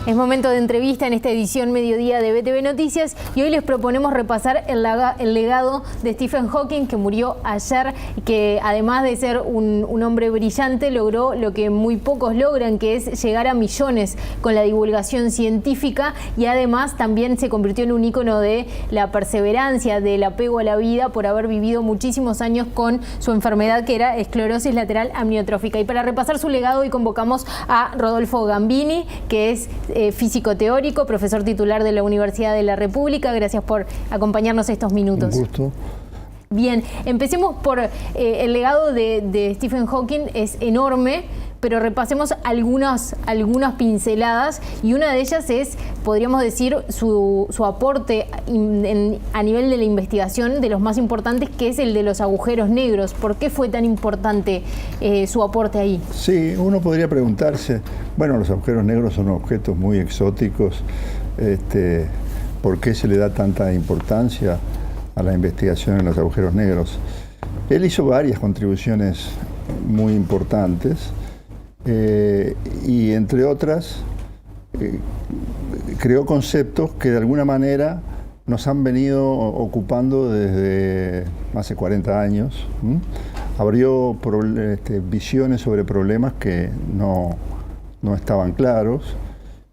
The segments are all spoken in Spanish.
Es momento de entrevista en esta edición mediodía de BTV Noticias y hoy les proponemos repasar el legado de Stephen Hawking, que murió ayer y que además de ser un hombre brillante logró lo que muy pocos logran, que es llegar a millones con la divulgación científica, y además también se convirtió en un ícono de la perseverancia, del apego a la vida, por haber vivido muchísimos años con su enfermedad, que era esclerosis lateral amniotrófica. Y para repasar su legado hoy convocamos a Rodolfo Gambini, que es físico teórico, profesor titular de la Universidad de la República. Gracias por acompañarnos estos minutos. Un gusto. Bien, empecemos por el legado de Stephen Hawking. Es enorme, pero repasemos algunas pinceladas, y una de ellas es, podríamos decir, su aporte a nivel de la investigación, de los más importantes, que es el de los agujeros negros. ¿Por qué fue tan importante su aporte ahí? Sí, uno podría preguntarse, bueno, los agujeros negros son objetos muy exóticos, ¿por qué se le da tanta importancia a la investigación en los agujeros negros? Él hizo varias contribuciones muy importantes, y entre otras creó conceptos que de alguna manera nos han venido ocupando desde hace 40 años. Abrió visiones sobre problemas que no estaban claros,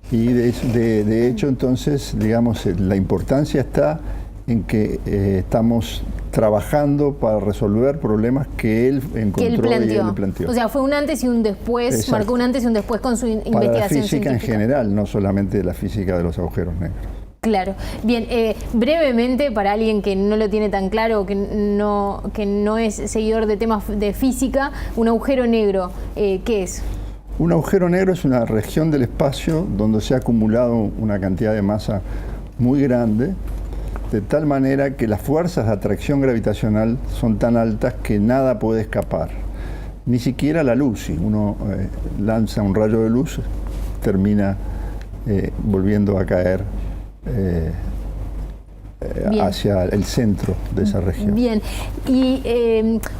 y de hecho entonces, digamos, la importancia está en que estamos trabajando para resolver problemas que él encontró y él planteó. O sea, fue un antes y un después. Exacto. Marcó un antes y un después con su investigación para la física científica en general, no solamente la física de los agujeros negros. Claro. Bien, brevemente, para alguien que no lo tiene tan claro, que no es seguidor de temas de física, un agujero negro, ¿qué es? Un agujero negro es una región del espacio donde se ha acumulado una cantidad de masa muy grande, de tal manera que las fuerzas de atracción gravitacional son tan altas que nada puede escapar, ni siquiera la luz. Si uno lanza un rayo de luz, termina volviendo a caer hacia el centro de esa región. Bien, y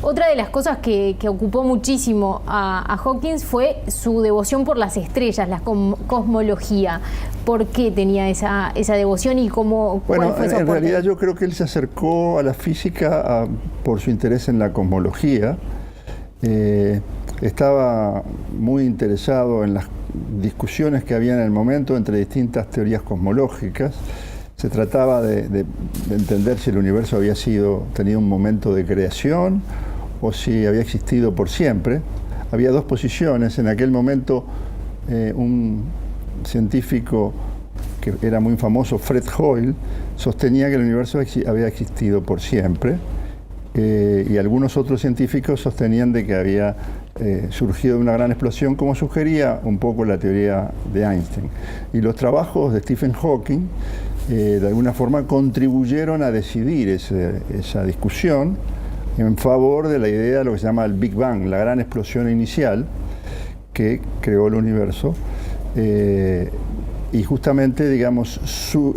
otra de las cosas que ocupó muchísimo a Hawking fue su devoción por las estrellas, la cosmología. ¿Por qué tenía esa devoción y cómo? Bueno, ¿cuál fue su en aporte? realidad yo creo que él se acercó a la física por su interés en la cosmología. Estaba muy interesado en las discusiones que había en el momento entre distintas teorías cosmológicas. Se trataba de entender si el universo había tenido un momento de creación o si había existido por siempre. Había dos posiciones. En aquel momento, un científico que era muy famoso, Fred Hoyle, sostenía que el universo había existido por siempre, y algunos otros científicos sostenían de que había surgido de una gran explosión, como sugería un poco la teoría de Einstein. Y los trabajos de Stephen Hawking de alguna forma contribuyeron a decidir esa discusión en favor de la idea de lo que se llama el Big Bang, la gran explosión inicial que creó el universo. Y justamente, digamos,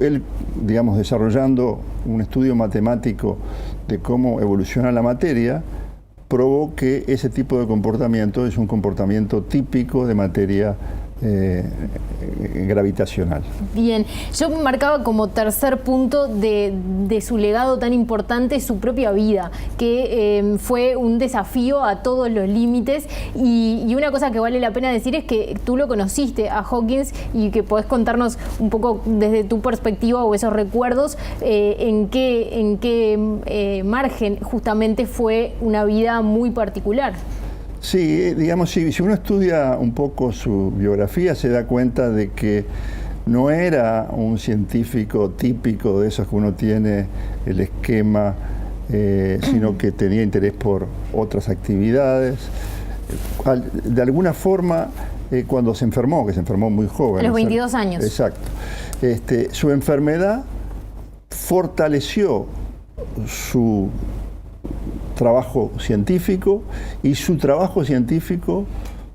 él desarrollando un estudio matemático de cómo evoluciona la materia, probó que ese tipo de comportamiento es un comportamiento típico de materia gravitacional. Bien, yo marcaba como tercer punto de su legado tan importante su propia vida, que fue un desafío a todos los límites, y una cosa que vale la pena decir es que tú lo conociste a Hawking y que podés contarnos un poco desde tu perspectiva o esos recuerdos en qué margen justamente fue una vida muy particular. Sí, digamos, si uno estudia un poco su biografía, se da cuenta de que no era un científico típico de esos que uno tiene el esquema, sino que tenía interés por otras actividades. De alguna forma, cuando se enfermó, que se enfermó muy joven. A los 22 años. Exacto. Su enfermedad fortaleció su trabajo científico, y su trabajo científico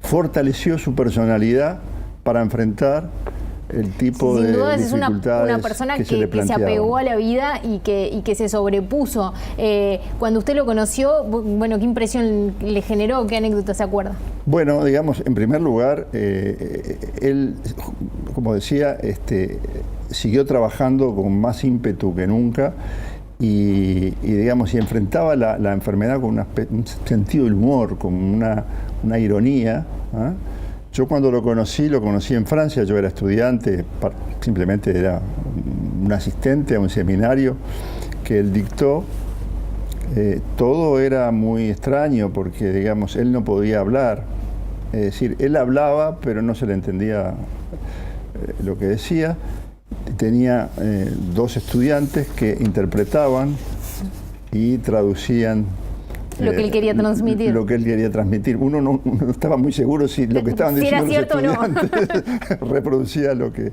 fortaleció su personalidad para enfrentar el tipo de dificultades. Sin duda es una persona que se apegó a la vida y que se sobrepuso. Cuando usted lo conoció, bueno, ¿qué impresión le generó? ¿Qué anécdota se acuerda? Bueno, digamos, en primer lugar, él como decía, siguió trabajando con más ímpetu que nunca y digamos, y enfrentaba la enfermedad con un sentido del humor, con una ironía. ¿Ah? Yo cuando lo conocí en Francia. Yo era estudiante, simplemente era un asistente a un seminario que él dictó. Todo era muy extraño porque, digamos, él no podía hablar. Es decir, él hablaba, pero no se le entendía lo que decía. Tenía dos estudiantes que interpretaban y traducían lo que él quería transmitir. Lo que él quería transmitir. Uno no estaba muy seguro si lo que estaban diciendo los estudiantes reproducía lo que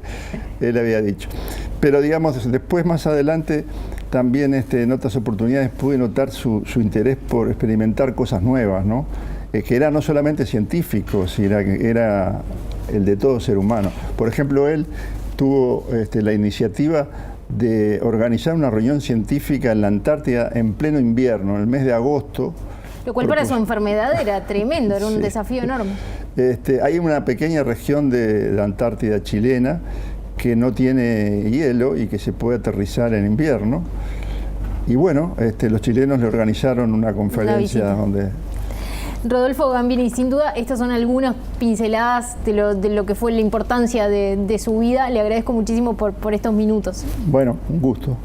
él había dicho. Pero digamos, después más adelante también en otras oportunidades pude notar su interés por experimentar cosas nuevas, ¿no? Que era no solamente científico, sino que era el de todo ser humano. Por ejemplo, él tuvo la iniciativa de organizar una reunión científica en la Antártida en pleno invierno, en el mes de agosto. Lo cual para su enfermedad era tremendo, era un desafío enorme. Hay una pequeña región de la Antártida chilena que no tiene hielo y que se puede aterrizar en invierno. Y bueno, los chilenos le organizaron una conferencia donde... Rodolfo Gambini, sin duda, estas son algunas pinceladas de lo que fue la importancia de su vida. Le agradezco muchísimo por estos minutos. Bueno, un gusto.